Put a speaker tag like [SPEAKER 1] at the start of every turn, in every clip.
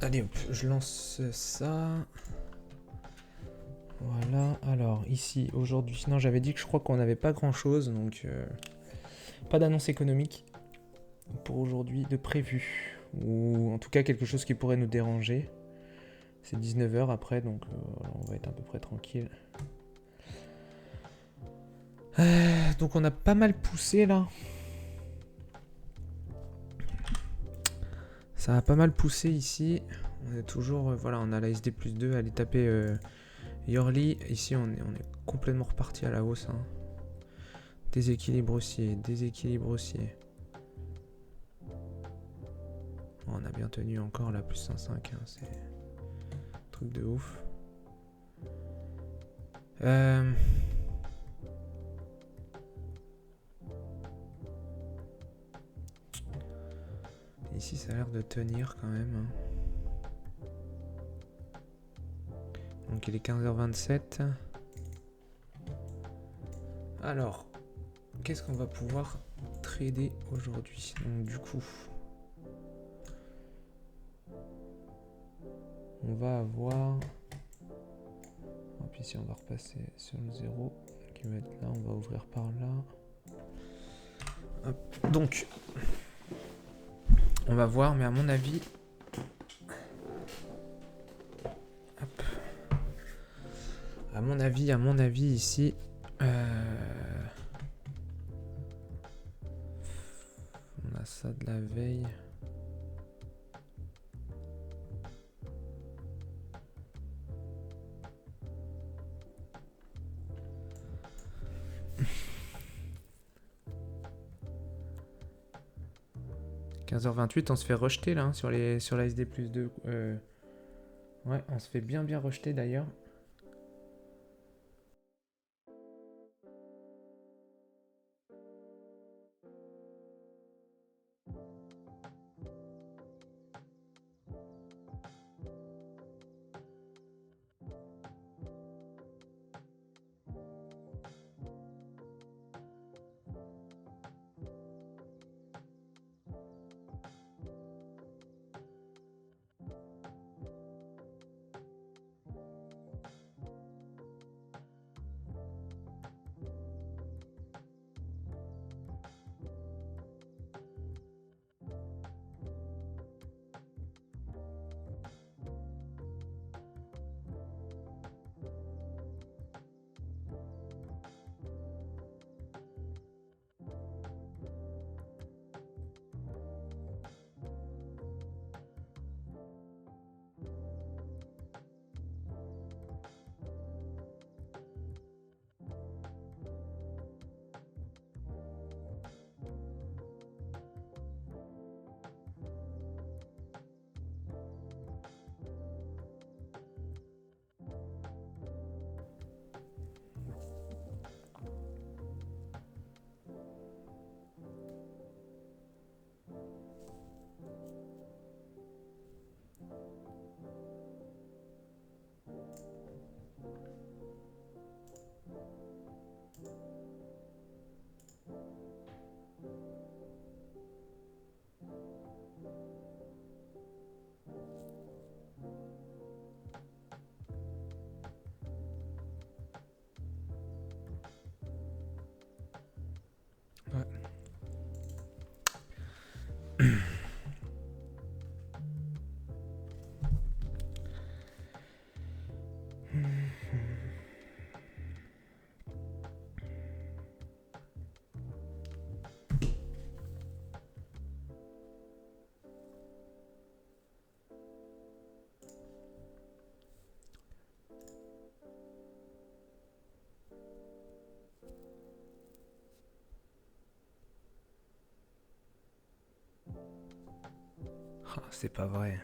[SPEAKER 1] Allez hop, je lance ça. Voilà, alors ici aujourd'hui, non j'avais dit que je crois qu'on n'avait pas grand chose, donc pas d'annonce économique pour aujourd'hui de prévu, ou en tout cas quelque chose qui pourrait nous déranger. C'est 19h après, donc on va être à peu près tranquille. Donc on a pas mal poussé là. Ça a pas mal poussé ici. On est toujours, voilà, on a la SD plus 2, aller taper Yorli. Ici on est complètement reparti à la hausse. Hein. Déséquilibre haussier, déséquilibre haussier. Oh, on a bien tenu encore la plus 105, hein, c'est un truc de ouf. Ici ça a l'air de tenir quand même. Hein. Donc il est 15h27. Alors, qu'est-ce qu'on va pouvoir trader aujourd'hui? Donc du coup, on va avoir... Hop, ici on va repasser sur le 0 qui va être là, on va ouvrir par là. Hop. Donc, on va voir, mais à mon avis... Hop. À mon avis ici... On a ça de la veille... « 15h28, on se fait rejeter là, hein, sur la SD plus 2. Ouais, on se fait bien rejeter d'ailleurs. Ouais. Ah, c'est pas vrai.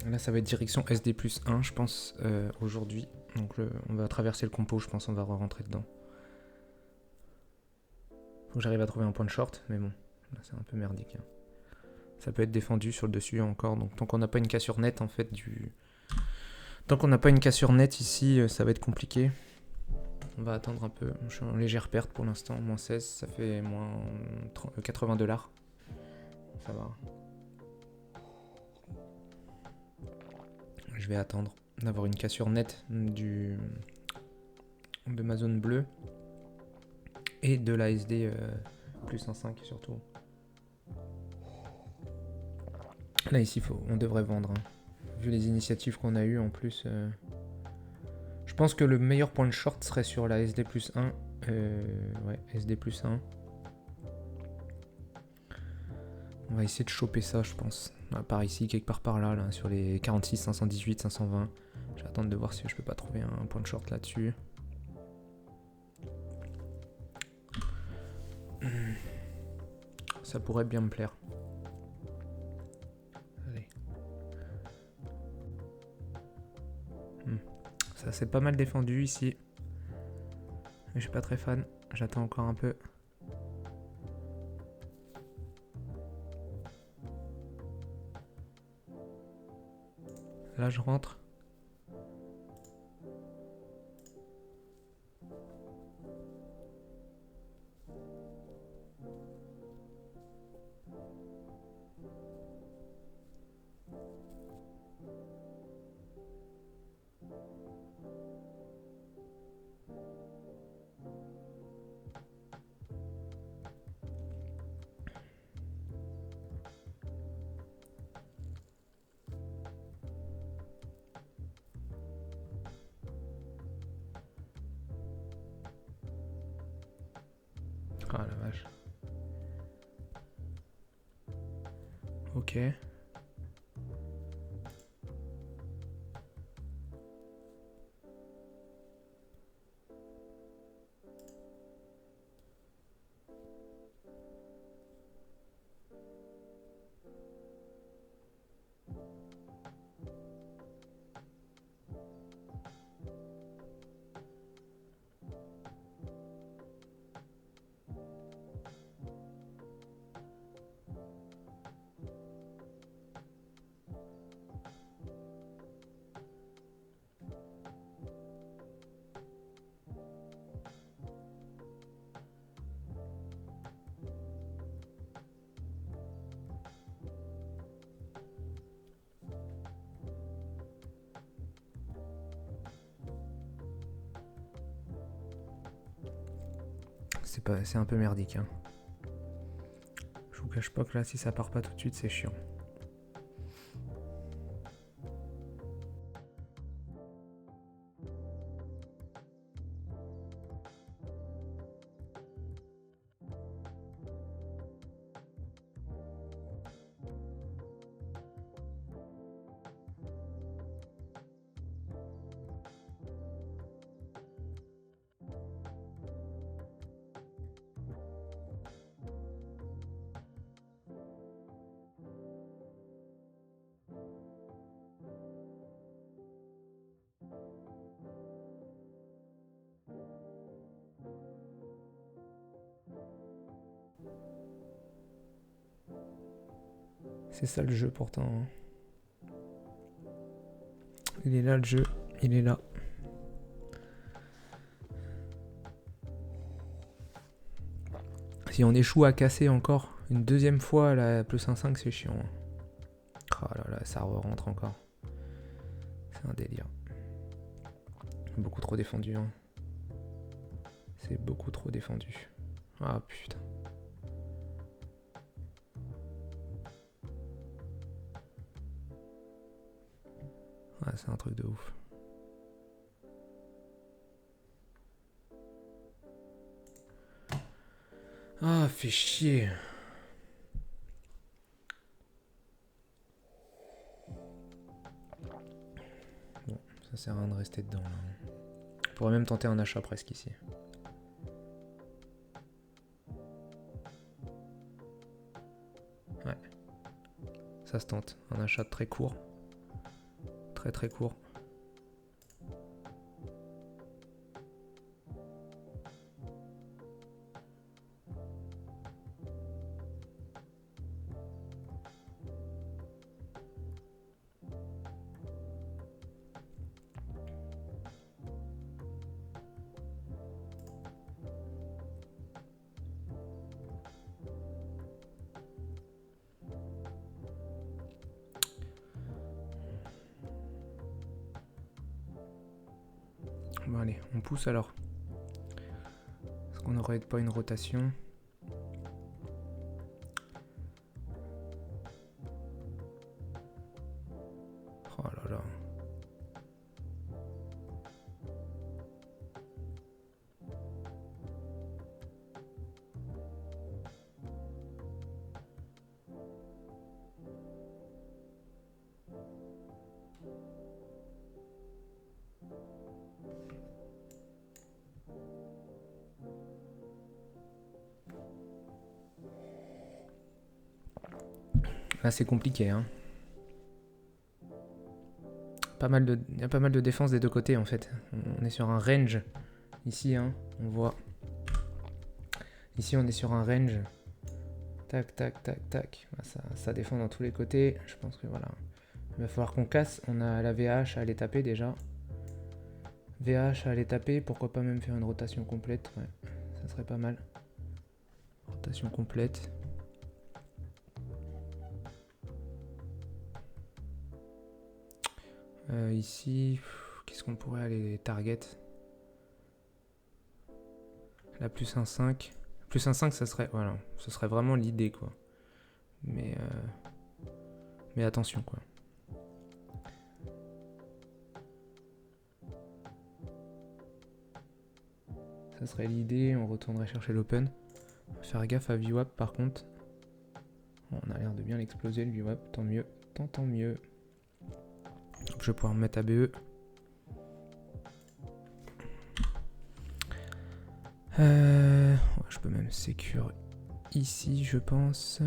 [SPEAKER 1] Là, ça va être direction SD plus 1, je pense, aujourd'hui. Donc, on va traverser le compo, je pense, on va rentrer dedans. Faut que j'arrive à trouver un point de short, mais bon, là, c'est un peu merdique. Hein. Ça peut être défendu sur le dessus encore, donc tant qu'on n'a pas une cassure nette, en fait, Tant qu'on n'a pas une cassure nette ici, ça va être compliqué. On va attendre un peu. Je suis en légère perte pour l'instant, moins 16, ça fait moins 80$. Ça va. Je vais attendre d'avoir une cassure nette de ma zone bleue et de la SD plus 1,5 surtout. Là ici on devrait vendre. Hein. Vu les initiatives qu'on a eues en plus. Je pense que le meilleur point de short serait sur la SD plus 1. Ouais, SD plus 1. On va essayer de choper ça, je pense. Par ici, quelque part par là, sur les 46, 518, 520. Je vais attendre de voir si je peux pas trouver un point de short là-dessus. Ça pourrait bien me plaire. Allez. Ça c'est pas mal défendu ici. Mais je suis pas très fan. J'attends encore un peu. Là je rentre. Ah la vache. Ok. C'est un peu merdique. Hein. Je vous cache pas que là, si ça part pas tout de suite, c'est chiant. C'est ça le jeu pourtant. Hein. Il est là le jeu, il est là. Si on échoue à casser encore une deuxième fois la plus 1,5, c'est chiant. Oh là là, ça rentre encore. C'est un délire. Beaucoup trop défendu. Hein. C'est beaucoup trop défendu. Ah putain. Ouais, c'est un truc de ouf. Ah, fait chier. Bon, ça sert à rien de rester dedans. Là. On pourrait même tenter un achat presque ici. Ouais. Ça se tente. Un achat très court. très très court. Bon allez, on pousse alors. Est-ce qu'on n'aurait pas une rotation? Oh là là. Là c'est compliqué hein. Il y a pas mal de défense des deux côtés en fait. On est sur un range. Ici hein, on voit. Ici on est sur un range. Tac, tac, tac, tac. Ça défend dans tous les côtés. Je pense que voilà. Il va falloir qu'on casse. On a la VH à aller taper déjà. VH à aller taper. Pourquoi pas même faire une rotation complète. Ouais, ça serait pas mal. Rotation complète. Ici, qu'est-ce qu'on pourrait aller target? La plus 1,5. Plus 1,5 ça serait. Voilà. Ce serait vraiment l'idée quoi. Mais attention quoi. Ça serait l'idée, on retournerait chercher l'open. Faire gaffe à VWAP par contre. On a l'air de bien l'exploser le VWAP, tant mieux. Tant mieux. Je vais pouvoir me mettre ABE. Je peux même sécure ici, je pense.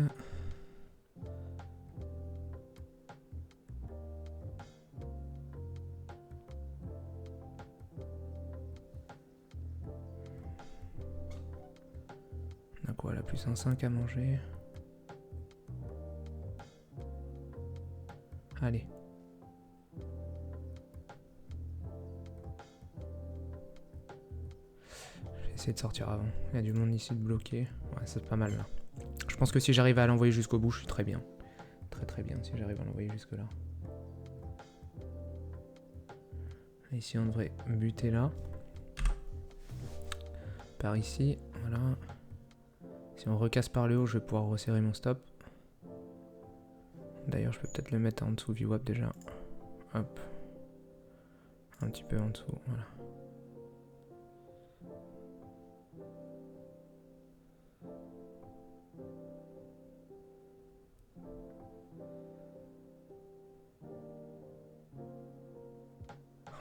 [SPEAKER 1] On a quoi, la plus 1,5 à manger? Allez. Je vais essayer de sortir avant. Il y a du monde ici de bloqué. Ouais, c'est pas mal là. Je pense que si j'arrive à l'envoyer jusqu'au bout, je suis très bien. Très bien si j'arrive à l'envoyer jusque là. Ici on devrait buter là. Par ici, voilà. Si on recasse par le haut, je vais pouvoir resserrer mon stop. D'ailleurs, je peux peut-être le mettre en dessous VWAP déjà. Hop. Un petit peu en dessous, voilà.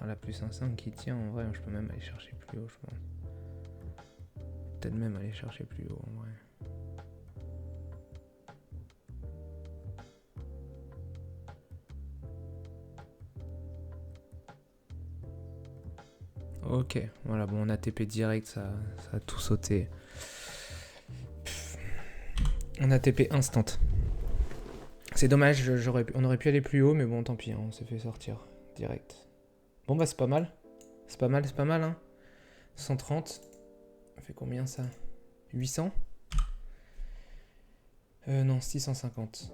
[SPEAKER 1] Ah, la plus 1,5 qui tient, en vrai, je peux même aller chercher plus haut, je pense. Peut-être même aller chercher plus haut, en vrai. Ok, voilà, bon, on a TP direct, ça a tout sauté. On a TP instant. C'est dommage, on aurait pu aller plus haut, mais bon, tant pis, hein, on s'est fait sortir direct. Bon, bah, c'est pas mal. C'est pas mal, hein. 130. Ça fait combien, ça? 800? Non, 650.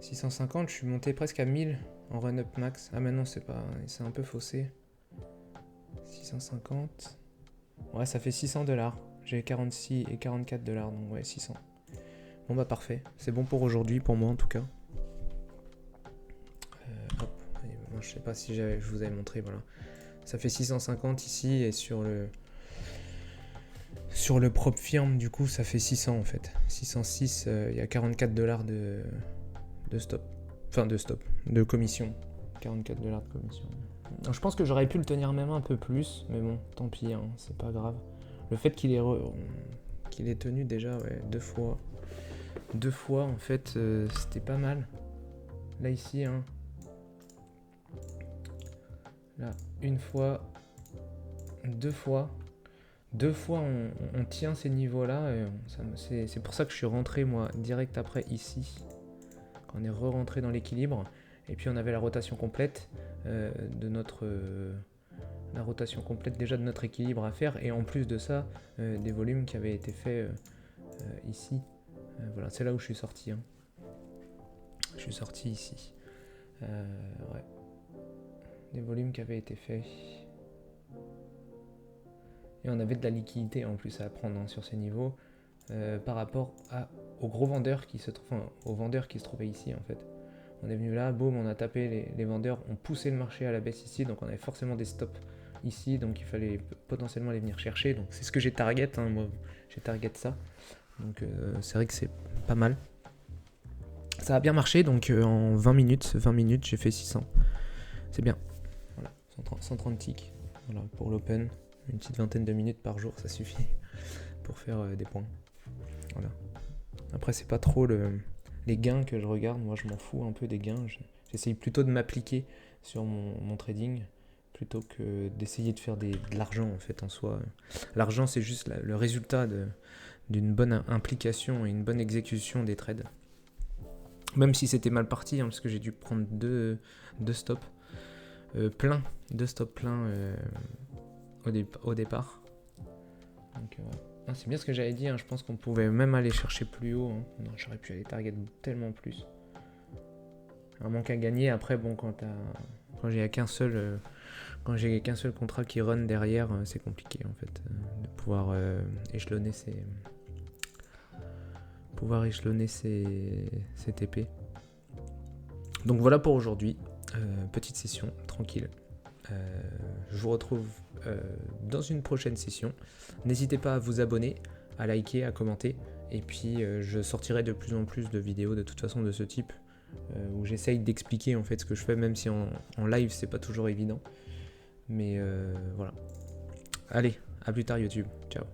[SPEAKER 1] 650, je suis monté presque à 1000 en run-up max. Ah, mais non, c'est un peu faussé. 650. Ouais, ça fait 600$. J'ai 46 et 44$, donc ouais, 600. Bon bah parfait, c'est bon pour aujourd'hui, pour moi en tout cas. Hop, moi, je sais pas si je vous avais montré, voilà. Ça fait 650 ici, et sur le prop firm, du coup, ça fait 600 en fait. 606, il y a 44$ de stop. Enfin, de commission. 44$ de commission. Alors, je pense que j'aurais pu le tenir même un peu plus, mais bon, tant pis, hein, c'est pas grave. Le fait qu'il ait tenu déjà deux fois en fait, c'était pas mal. Là ici, hein, Là, une fois, deux fois. Deux fois, on tient ces niveaux-là. C'est pour ça que je suis rentré, moi, direct après, ici. Quand on est re-rentré dans l'équilibre. Et puis, on avait la rotation complète de notre... la rotation complète déjà de notre équilibre à faire. Et en plus de ça, des volumes qui avaient été faits ici. Voilà, c'est là où je suis sorti. Hein. Je suis sorti ici. Ouais. Des volumes qui avaient été faits. Et on avait de la liquidité en plus à prendre hein, sur ces niveaux par rapport aux gros vendeurs qui se aux vendeurs qui se trouvaient ici en fait. On est venu là, boum, on a tapé les vendeurs, on poussait le marché à la baisse ici, donc on avait forcément des stops ici, donc il fallait potentiellement les venir chercher. Donc c'est ce que j'ai target, hein, moi j'ai target ça. Donc c'est vrai que c'est pas mal. Ça a bien marché, donc en 20 minutes j'ai fait 600. C'est bien. Voilà, 130 ticks voilà, pour l'open. Une petite vingtaine de minutes par jour, ça suffit pour faire des points. Voilà. Après, c'est pas trop les gains que je regarde. Moi, je m'en fous un peu des gains. J'essaye plutôt de m'appliquer sur mon trading plutôt que d'essayer de faire de l'argent en fait en soi. L'argent, c'est juste le résultat d'une bonne implication et une bonne exécution des trades. Même si c'était mal parti, hein, parce que j'ai dû prendre deux stops pleins, deux stops pleins. Au départ. Donc, ah, c'est bien ce que j'avais dit, hein. Je pense qu'on pouvait même aller chercher plus haut. Hein. Non, j'aurais pu aller target tellement plus. Un manque à gagner. Après, bon, quand j'ai qu'un seul contrat qui run derrière, c'est compliqué en fait de pouvoir échelonner ses TP. Donc voilà pour aujourd'hui. Petite session tranquille. Je vous retrouve dans une prochaine session. N'hésitez pas à vous abonner, à liker, à commenter. Et puis je sortirai de plus en plus de vidéos de toute façon de ce type où j'essaye d'expliquer en fait ce que je fais, même si en live c'est pas toujours évident. Mais voilà. Allez, à plus tard YouTube. Ciao.